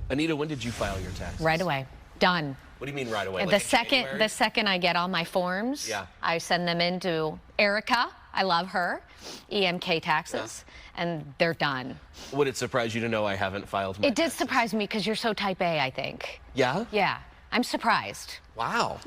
Anita, when did you file your taxes? Right away. Done. What do you mean right away? The Like second I get all my forms, I send them into Erica. I love her. EMK taxes, and they're done. Would it surprise you to know I haven't filed my It did taxes? surprise me because you're so type A, I think. Yeah? Yeah. I'm surprised. Wow.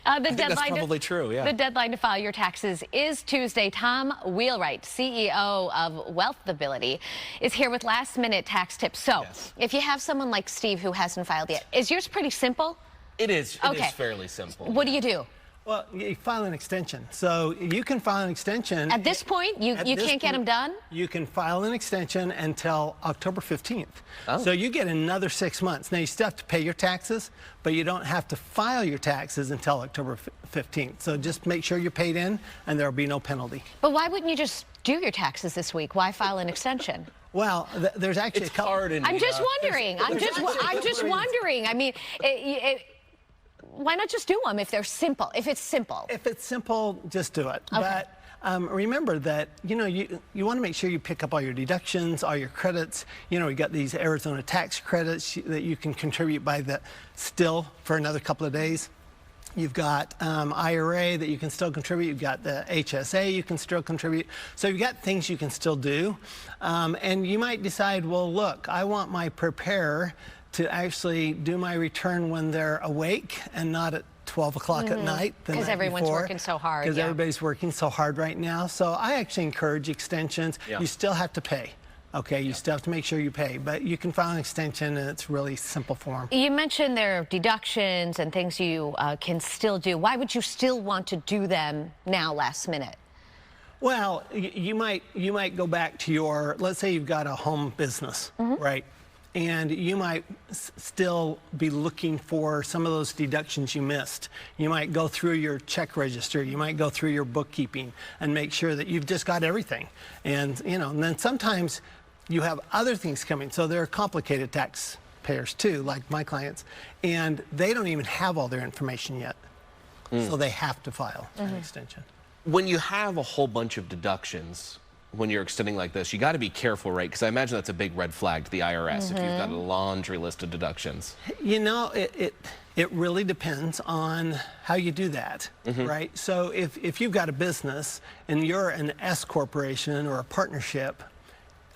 I think that's probably true, yeah. The deadline to file your taxes is Tuesday. Tom Wheelwright, CEO of Wealthability, is here with last-minute tax tips. So, if you have someone like Steve who hasn't filed yet, is yours pretty simple? It is. It Okay. is fairly simple. What do you do? Well, you file an extension. So you can file an extension. At this point, you can't get them done? You can file an extension until October 15th. Oh. So you get another 6 months. Now, you still have to pay your taxes, but you don't have to file your taxes until October 15th. So just make sure you're paid in, and there will be no penalty. But why wouldn't you just do your taxes this week? Why file an extension? Well, there's actually It's a couple. hard, Anita. I'm just wondering. I'm just wondering. I mean, why not just do them if they're simple? If it's simple. If it's simple, just do it. Okay. But remember that, you want to make sure you pick up all your deductions, all your credits. You got these Arizona tax credits that you can contribute still for another couple of days. You've got IRA that you can still contribute. You've got the HSA you can still contribute. So you've got things you can still do. And you might decide, well, look, I want my preparer to actually do my return when they're awake and not at 12 o'clock at night. Because everyone's working so hard. Because everybody's working so hard right now. So I actually encourage extensions. You still have to pay. Okay, you still have to make sure you pay, but you can file an extension, and it's really simple form. You mentioned there are deductions and things you can still do. Why would you still want to do them now, last minute? Well, you might go back to let's say you've got a home business, right? And you might still be looking for some of those deductions you missed. You might go through your check register. You might go through your bookkeeping and make sure that you've just got everything. And, and then sometimes you have other things coming. So there are complicated taxpayers too, like my clients, and they don't even have all their information yet. So they have to file an extension. When you have a whole bunch of deductions, when you're extending like this, you got to be careful, right? Because I imagine that's a big red flag to the IRS if you've got a laundry list of deductions. It really depends on how you do that, right? So if you've got a business and you're an S corporation or a partnership,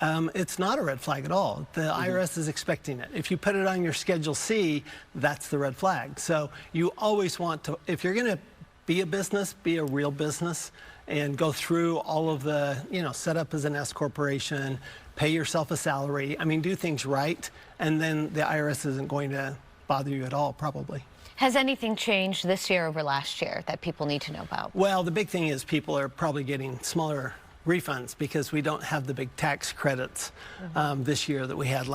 it's not a red flag at all. The IRS is expecting it. If you put it on your Schedule C, that's the red flag. So you always want to, if you're going to be a business, be a real business, and go through all of the, set up as an S corporation, pay yourself a salary. I mean, do things right, and then the IRS isn't going to bother you at all, probably. Has anything changed this year over last year that people need to know about? Well, the big thing is people are probably getting smaller refunds because we don't have the big tax credits this year that we had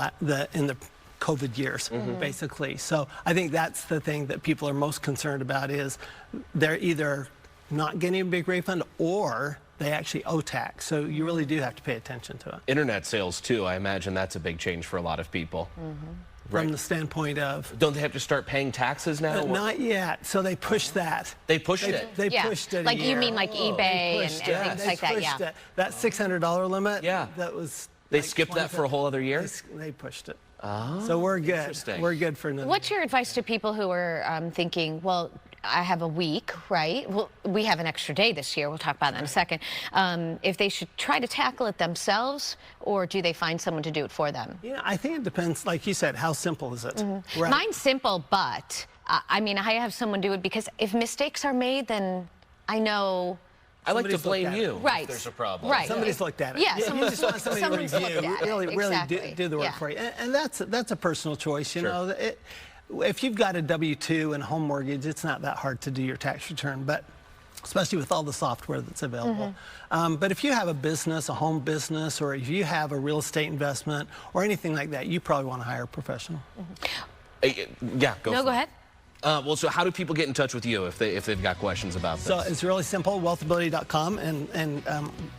in the COVID years, basically. So I think that's the thing that people are most concerned about is they're either not getting a big refund or they actually owe tax. So you really do have to pay attention to it. Internet sales, too. I imagine that's a big change for a lot of people. From the standpoint of... Don't they have to start paying taxes now? Not yet. So they pushed that. They pushed it? They pushed it. Like you mean like eBay and things like that, yeah. That $600 limit, that was... They skipped that for a whole other year? They pushed it. Oh, so we're good. Interesting. We're good for another What's year. your advice to people who are thinking, well, I have a week, right? Well, we have an extra day this year. We'll talk about that in a second. If they should try to tackle it themselves, or do they find someone to do it for them? Yeah, I think it depends, like you said, how simple is it? Right. Mine's simple, but I mean, I have someone do it because if mistakes are made, then I know... I like to blame you if there's a problem. Right. Somebody's looked at it. Yeah, you just want somebody to review, really do the work for you. And that's a personal choice, you know. If you've got a W-2 and home mortgage, it's not that hard to do your tax return, but especially with all the software that's available. But if you have a business, a home business, or if you have a real estate investment or anything like that, you probably want to hire a professional. Yeah, go ahead. Well, so how do people get in touch with you if they've got questions about this? So it's really simple, wealthability.com, and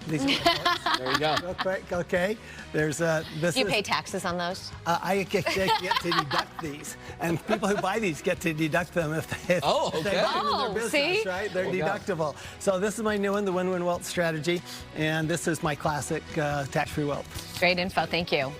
these are my notes. There you go. Real quick, okay. There's this. Do you pay taxes on those? I get to deduct these, and people who buy these get to deduct them if they buy them in their business, see? right? They're deductible. So this is my new one, the Win-Win Wealth Strategy, and this is my classic tax-free wealth. Great info, thank you.